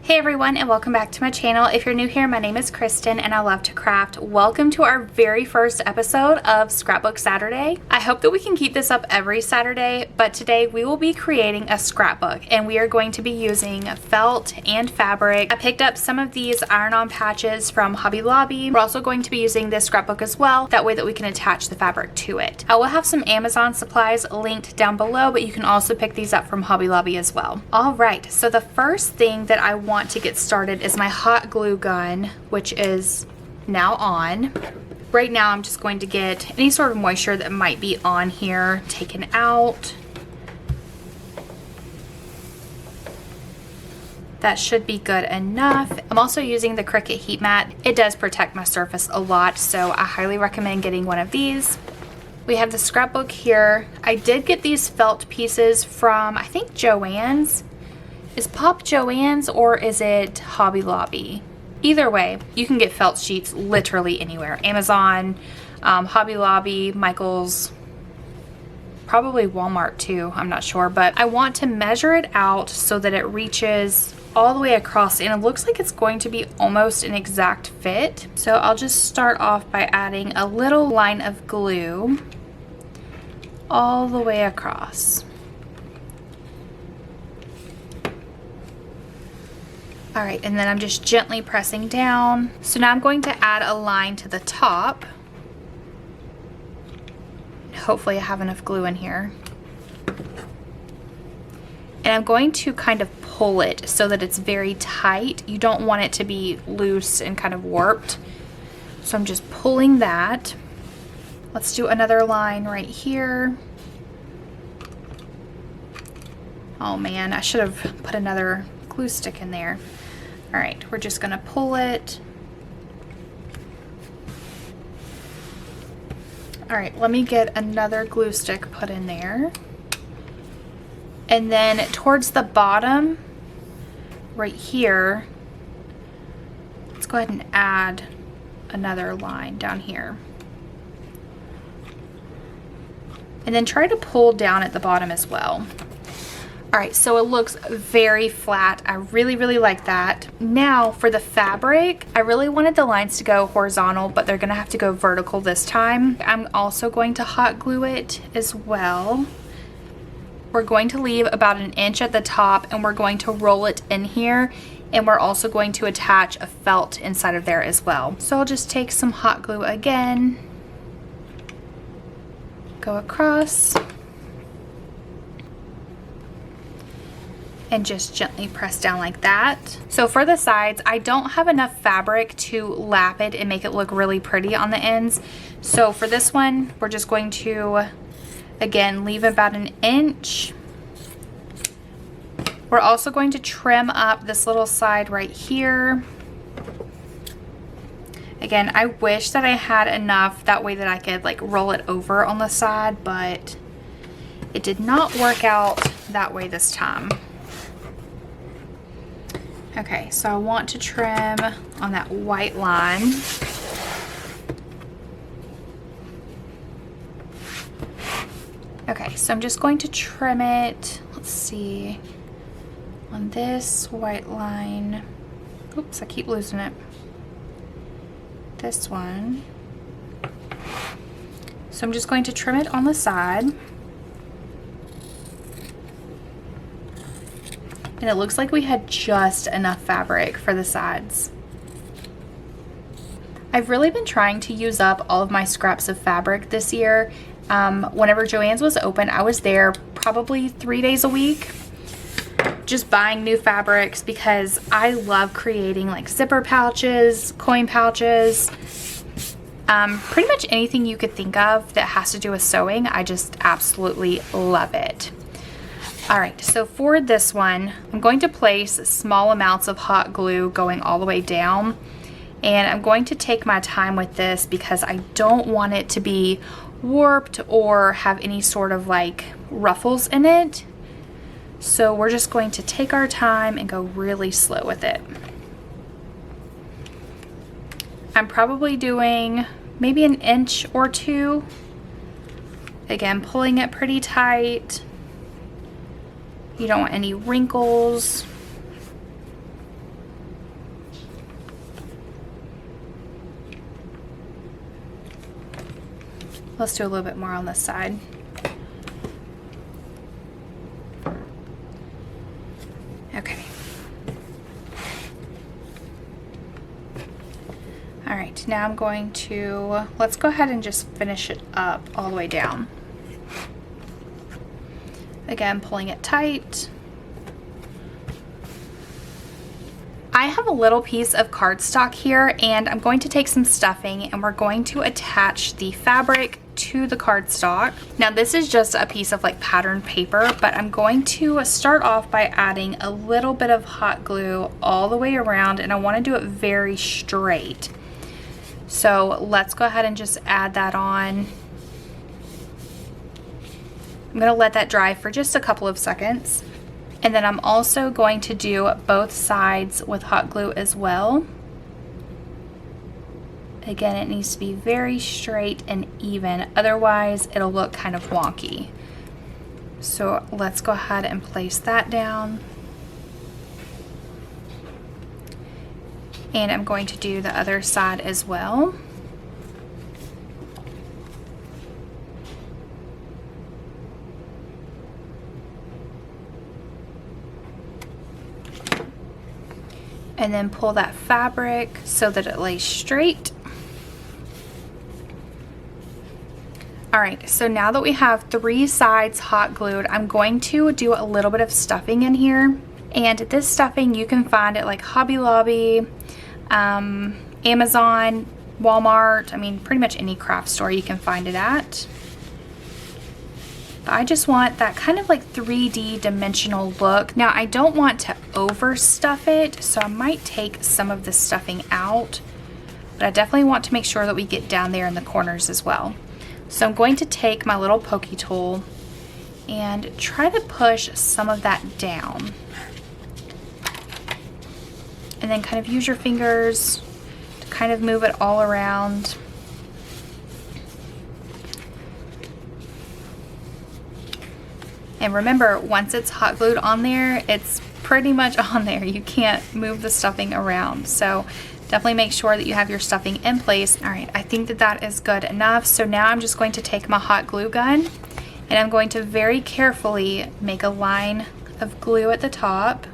Hey everyone, and welcome back to my channel. If you're new here, my name is Kristin and I love to craft. Welcome to our very first episode of Scrapbook Saturday. I hope that we can keep this up every Saturday, but today we will be creating a scrapbook and we are going to be using felt and fabric. I picked up some of these iron-on patches from Hobby Lobby. We're also going to be using this scrapbook as well, that way that we can attach the fabric to it. I will have some Amazon supplies linked down below, but you can also pick these up from Hobby Lobby as well. All right, so the first thing that I want to get started is my hot glue gun, which is now on. Right now I'm just going to get any sort of moisture that might be on here taken out. That should be good enough. I'm also using the Cricut heat mat. It does protect my surface a lot, so I highly recommend getting one of these. We have the scrapbook here. I did get these felt pieces from, I think, Joann's. Is Pop Joann's or is it Hobby Lobby? Either way, you can get felt sheets literally anywhere. Amazon, Hobby Lobby, Michael's, probably Walmart too, I'm not sure. But I want to measure it out so that it reaches all the way across, and it looks like it's going to be almost an exact fit. So I'll just start off by adding a little line of glue all the way across. All right, and then I'm just gently pressing down. So now I'm going to add a line to the top. Hopefully I have enough glue in here. And I'm going to kind of pull it so that it's very tight. You don't want it to be loose and kind of warped. So I'm just pulling that. Let's do another line right here. Oh man, I should have put another glue stick in there. All right, we're just gonna pull it. All right, let me get another glue stick put in there. And then towards the bottom, right here, let's go ahead and add another line down here. And then try to pull down at the bottom as well. All right, so it looks very flat. I really like that. Now for the fabric, I really wanted the lines to go horizontal, but they're gonna have to go vertical this time. I'm also going to hot glue it as well. We're going to leave about 1 inch at the top and we're going to roll it in here, and we're also going to attach a felt inside of there as well. So I'll just take some hot glue again, go across, and just gently press down like that. So for the sides, I don't have enough fabric to lap it and make it look really pretty on the ends. So for this one, we're just going to, again, leave about 1 inch. We're also going to trim up this little side right here. Again, I wish that I had enough that way that I could like roll it over on the side, but it did not work out that way this time. Okay, so I want to trim on that white line. Okay, so I'm just going to trim it, let's see, on this white line. Oops, I keep losing it. This one. So I'm just going to trim it on the side. And it looks like we had just enough fabric for the sides. I've really been trying to use up all of my scraps of fabric this year. Whenever Joann's was open, I was there probably 3 days a week, just buying new fabrics because I love creating like zipper pouches, coin pouches, pretty much anything you could think of that has to do with sewing. I just absolutely love it. All right, so for this one, I'm going to place small amounts of hot glue going all the way down. And I'm going to take my time with this because I don't want it to be warped or have any sort of like ruffles in it. So we're just going to take our time and go really slow with it. I'm probably doing maybe 1 inch or 2. Again, pulling it pretty tight. You don't want any wrinkles. Let's do a little bit more on this side. Okay. All right, now I'm going to, let's go ahead and just finish it up all the way down. Again, pulling it tight. I have a little piece of cardstock here, and I'm going to take some stuffing and we're going to attach the fabric to the cardstock. Now this is just a piece of like patterned paper, but I'm going to start off by adding a little bit of hot glue all the way around, and I want to do it very straight. So let's go ahead and just add that on. I'm going to let that dry for just a couple of seconds. And then I'm also going to do both sides with hot glue as well. Again, it needs to be very straight and even, otherwise it'll look kind of wonky. So let's go ahead and place that down. And I'm going to do the other side as well. And then pull that fabric so that it lays straight. All right, so now that we have 3 sides hot glued, I'm going to do a little bit of stuffing in here. And this stuffing you can find at like Hobby Lobby, Amazon, Walmart, I mean pretty much any craft store you can find it at. I just want that kind of like 3D dimensional look. Now I don't want to overstuff it, so I might take some of the stuffing out, but I definitely want to make sure that we get down there in the corners as well. So I'm going to take my little pokey tool and try to push some of that down. And then kind of use your fingers to kind of move it all around. And remember, once it's hot glued on there, it's pretty much on there. You can't move the stuffing around. So definitely make sure that you have your stuffing in place. All right, I think that that is good enough. So now I'm just going to take my hot glue gun and I'm going to very carefully make a line of glue at the top.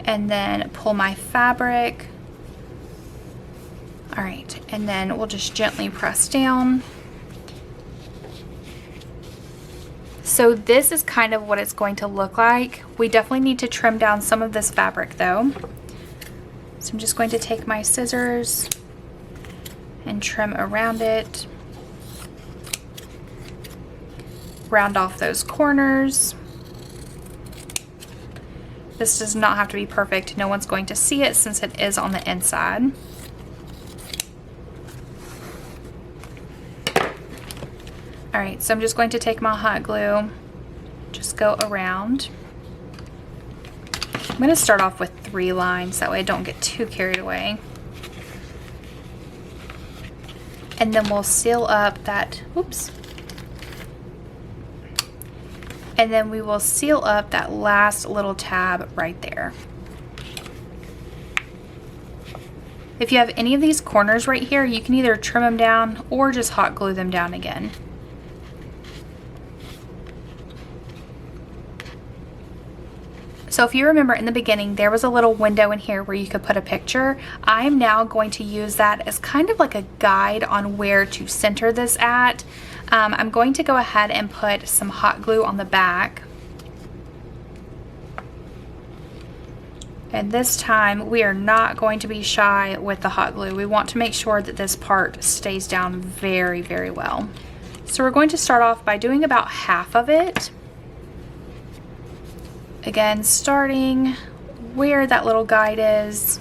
And then pull my fabric. All right, and then we'll just gently press down. So this is kind of what it's going to look like. We definitely need to trim down some of this fabric though. So I'm just going to take my scissors and trim around it. Round off those corners. This does not have to be perfect. No one's going to see it since it is on the inside. All right, so I'm just going to take my hot glue, just go around. I'm going to start off with 3 lines, that way I don't get too carried away. And then we'll seal up that, oops. And then we will seal up that last little tab right there. If you have any of these corners right here, you can either trim them down or just hot glue them down again. So if you remember in the beginning, there was a little window in here where you could put a picture. I'm now going to use that as kind of like a guide on where to center this at. I'm going to go ahead and put some hot glue on the back. And this time we are not going to be shy with the hot glue. We want to make sure that this part stays down very, very well. So we're going to start off by doing about half of it. Again, starting where that little guide is,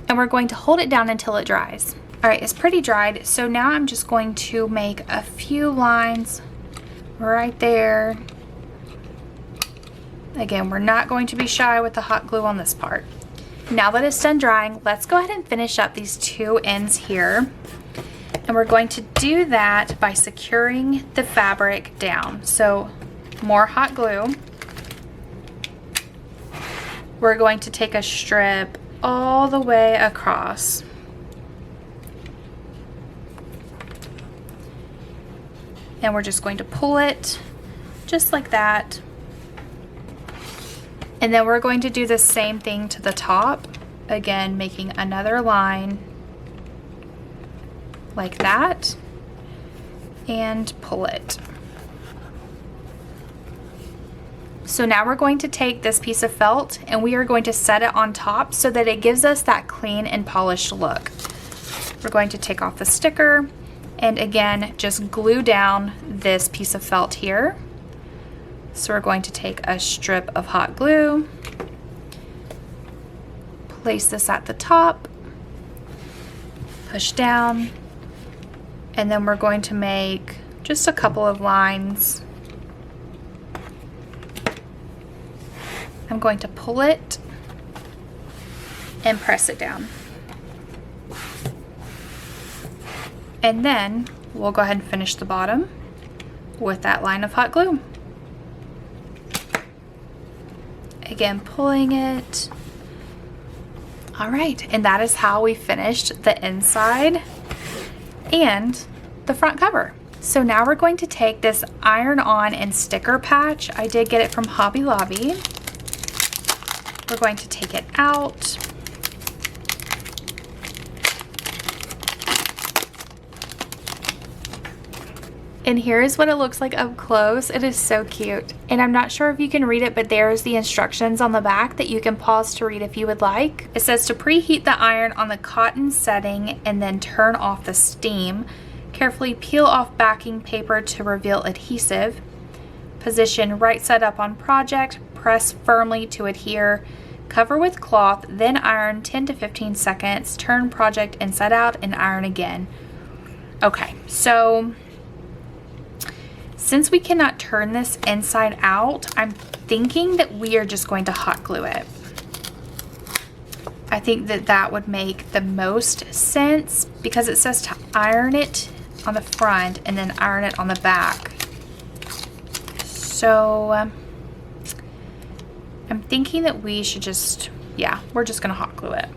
and we're going to hold it down until it dries. All right, it's pretty dried, so now I'm just going to make a few lines right there. Again, we're not going to be shy with the hot glue on this part. Now that it's done drying, let's go ahead and finish up these 2 ends here. And we're going to do that by securing the fabric down. So more hot glue. We're going to take a strip all the way across. And we're just going to pull it just like that. And then we're going to do the same thing to the top. Again, making another line like that and pull it. So now we're going to take this piece of felt and we are going to set it on top so that it gives us that clean and polished look. We're going to take off the sticker and again, just glue down this piece of felt here. So we're going to take a strip of hot glue, place this at the top, push down, and then we're going to make just a couple of lines. I'm going to pull it and press it down. And then we'll go ahead and finish the bottom with that line of hot glue. Again, pulling it. All right, and that is how we finished the inside and the front cover. So now we're going to take this iron-on and sticker patch. I did get it from Hobby Lobby. We're going to take it out. And here is what it looks like up close. It is so cute. And I'm not sure if you can read it, but there's the instructions on the back that you can pause to read if you would like. It says to preheat the iron on the cotton setting and then turn off the steam. Carefully peel off backing paper to reveal adhesive. Position right side up on project. Press firmly to adhere. Cover with cloth, then iron 10 to 15 seconds. Turn project inside out and iron again. Okay, so since we cannot turn this inside out, I'm thinking that we are just going to hot glue it. I think that that would make the most sense because it says to iron it on the front and then iron it on the back. So I'm thinking that we should just, yeah, we're just gonna hot glue it.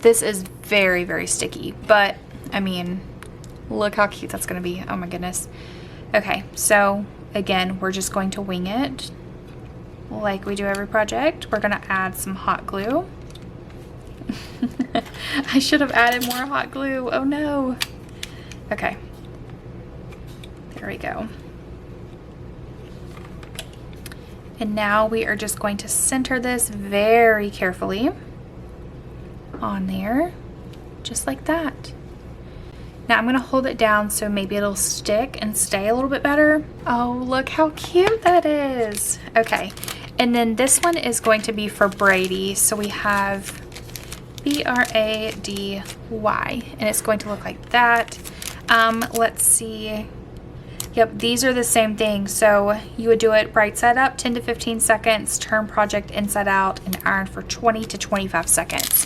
This is very, very sticky, but I mean, look how cute that's gonna be. Oh my goodness. Okay, so again, we're just going to wing it like we do every project. We're gonna add some hot glue. I should have added more hot glue. Oh no. Okay. There we go. And now we are just going to center this very carefully on there, just like that. Now I'm going to hold it down so maybe it'll stick and stay a little bit better. Oh, look how cute that is. Okay, and then this one is going to be for Brady. So we have B-R-A-D-Y, and it's going to look like that. Let's see. Yep, these are the same thing. So you would do it right side up, 10 to 15 seconds, turn project inside out, and iron for 20 to 25 seconds.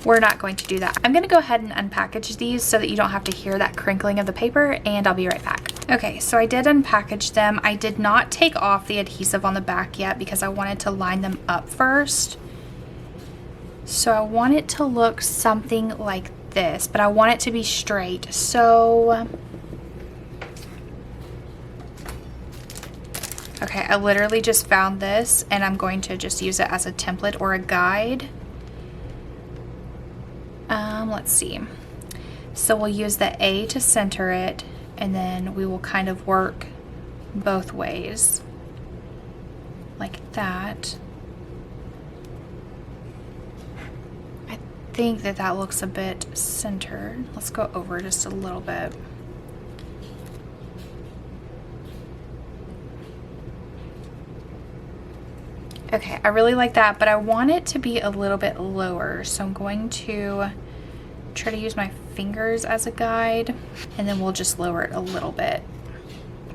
We're not going to do that. I'm gonna go ahead and unpackage these so that you don't have to hear that crinkling of the paper, and I'll be right back. Okay, so I did unpackage them. I did not take off the adhesive on the back yet because I wanted to line them up first. So I want it to look something like this, but I want it to be straight. So okay, I literally just found this and I'm going to just use it as a template or a guide. Let's see. So we'll use the A to center it, and then we will kind of work both ways like that. I think that that looks a bit centered. Let's go over just a little bit. Okay, I really like that, but I want it to be a little bit lower. So I'm going to try to use my fingers as a guide, and then we'll just lower it a little bit.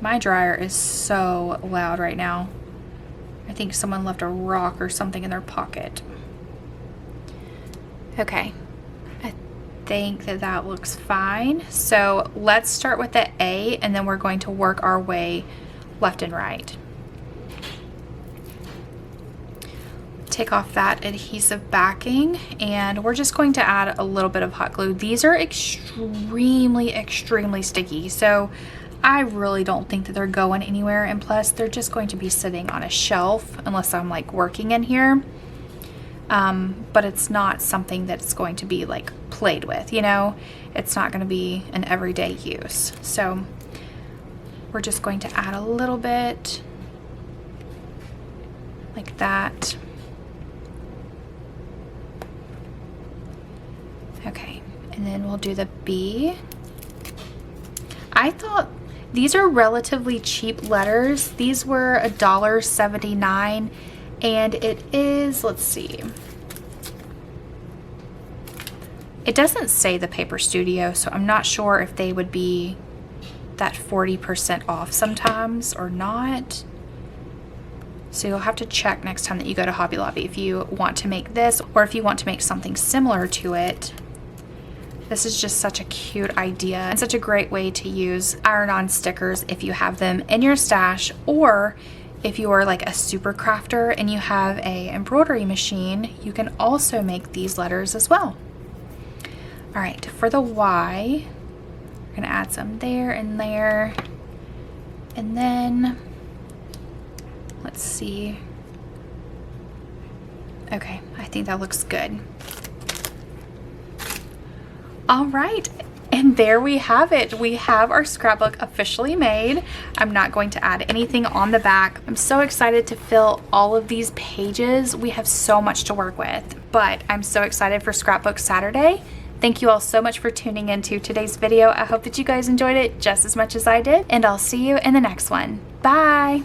My dryer is so loud right now. I think someone left a rock or something in their pocket. Okay, I think that that looks fine. So let's start with the A, and then we're going to work our way left and right. take off that adhesive backing, and we're just going to add a little bit of hot glue. These are extremely sticky, so I really don't think that they're going anywhere, and plus they're just going to be sitting on a shelf unless I'm like working in here. But it's not something that's going to be like played with, you know? It's not going to be an everyday use. So we're just going to add a little bit like that. Okay, and then we'll do the B. I thought these are relatively cheap letters. These were $1.79, and it is, let's see. It doesn't say the Paper Studio, so I'm not sure if they would be that 40% off sometimes or not. So you'll have to check next time that you go to Hobby Lobby if you want to make this, or if you want to make something similar to it. This is just such a cute idea and such a great way to use iron-on stickers if you have them in your stash, or if you are like a super crafter and you have a embroidery machine, you can also make these letters as well. All right, for the Y, we're gonna add some there and there, and then let's see. Okay, I think that looks good. All right, and there we have it. We have our scrapbook officially made. I'm not going to add anything on the back. I'm so excited to fill all of these pages. We have so much to work with, but I'm so excited for Scrapbook Saturday. Thank you all so much for tuning into today's video. I hope that you guys enjoyed it just as much as I did, and I'll see you in the next one. Bye.